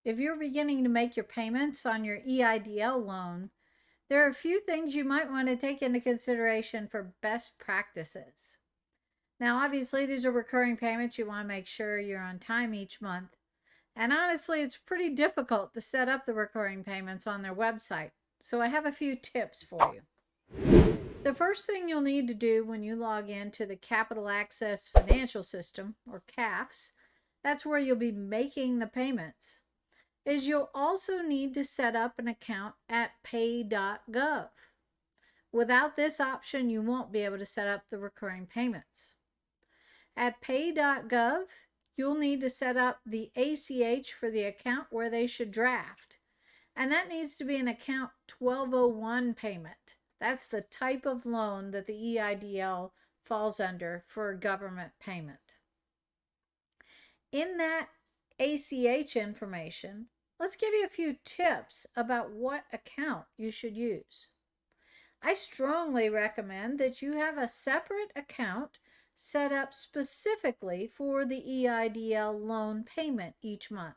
if you're beginning to make your payments on your EIDL loan, there are a few things you might want to take into consideration for best practices. Now, obviously, these are recurring payments. You want to make sure you're on time each month. And honestly, it's pretty difficult to set up the recurring payments on their website. So I have a few tips for you. The first thing you'll need to do when you log into the Capital Access Financial System, or CAFS, that's where you'll be making the payments, is you'll also need to set up an account at pay.gov. Without this option, you won't be able to set up the recurring payments. At pay.gov, you'll need to set up the ACH for the account where they should draft. And that needs to be an account 1201 payment. That's the type of loan that the EIDL falls under for government payment. In that ACH information, let's give you a few tips about what account you should use. I strongly recommend that you have a separate account set up specifically for the EIDL loan payment each month.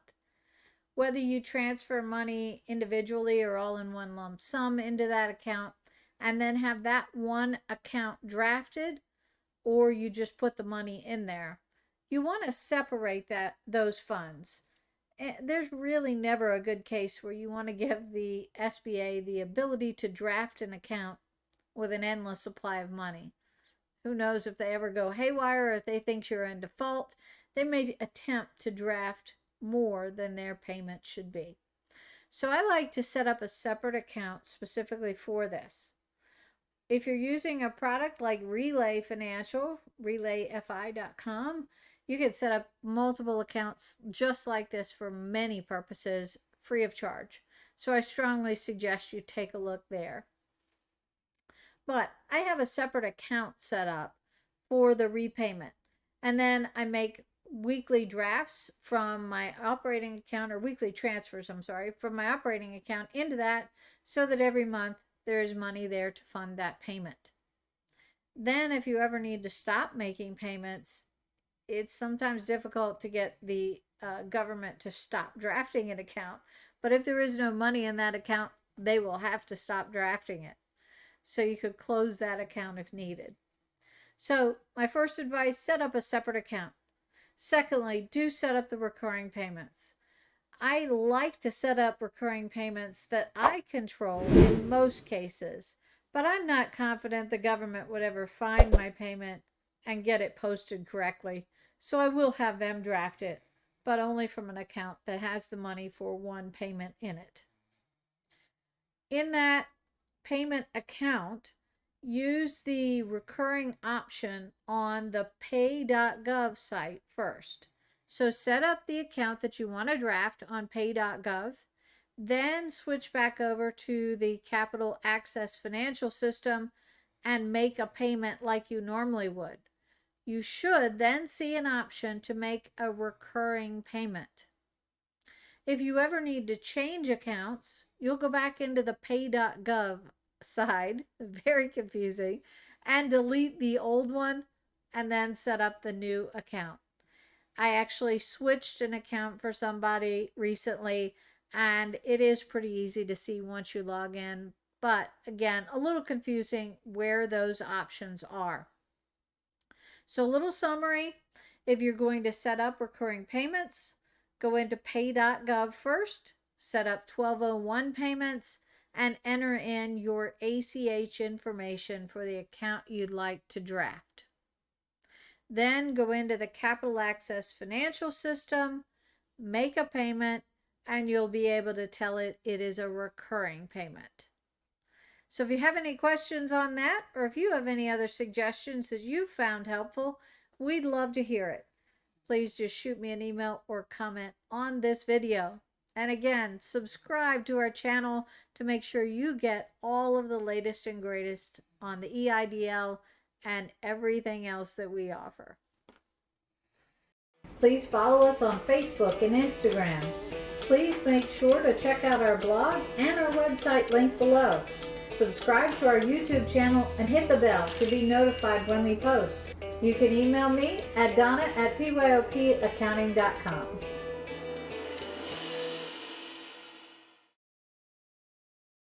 Whether you transfer money individually or all in one lump sum into that account and then have that one account drafted, or you just put the money in there, you want to separate those funds. There's really never a good case where you want to give the SBA the ability to draft an account with an endless supply of money. Who knows if they ever go haywire or if they think you're in default, they may attempt to draft more than their payment should be. So I like to set up a separate account specifically for this. If you're using a product like Relay Financial, relayfi.com, you can set up multiple accounts just like this for many purposes, free of charge. So I strongly suggest you take a look there. But I have a separate account set up for the repayment. And then I make weekly drafts from my operating account, or weekly transfers, from my operating account into that, so that every month there is money there to fund that payment. Then if you ever need to stop making payments, it's sometimes difficult to get the government to stop drafting an account. But if there is no money in that account, they will have to stop drafting it. So you could close that account if needed. So my first advice, set up a separate account. Secondly, do set up the recurring payments. I like to set up recurring payments that I control in most cases, but I'm not confident the government would ever find my payment and get it posted correctly. So I will have them draft it, but only from an account that has the money for one payment in it. In that payment account, use the recurring option on the pay.gov site first. So set up the account that you want to draft on pay.gov, then switch back over to the Capital Access Financial System and make a payment like you normally would. You should then see an option to make a recurring payment. If you ever need to change accounts, you'll go back into the pay.gov side, very confusing, and delete the old one and then set up the new account. I actually switched an account for somebody recently, and it is pretty easy to see once you log in, but again, a little confusing where those options are. So a little summary: if you're going to set up recurring payments, go into pay.gov first, set up 1201 payments, and enter in your ACH information for the account you'd like to draft. Then go into the Capital Access Financial System, make a payment, and you'll be able to tell it is a recurring payment. So if you have any questions on that, or if you have any other suggestions that you found helpful, we'd love to hear it. Please just shoot me an email or comment on this video. And again, subscribe to our channel to make sure you get all of the latest and greatest on the EIDL and everything else that we offer. Please follow us on Facebook and Instagram. Please make sure to check out our blog and our website linked below. Subscribe to our YouTube channel and hit the bell to be notified when we post. You can email me at donna@pyopaccounting.com.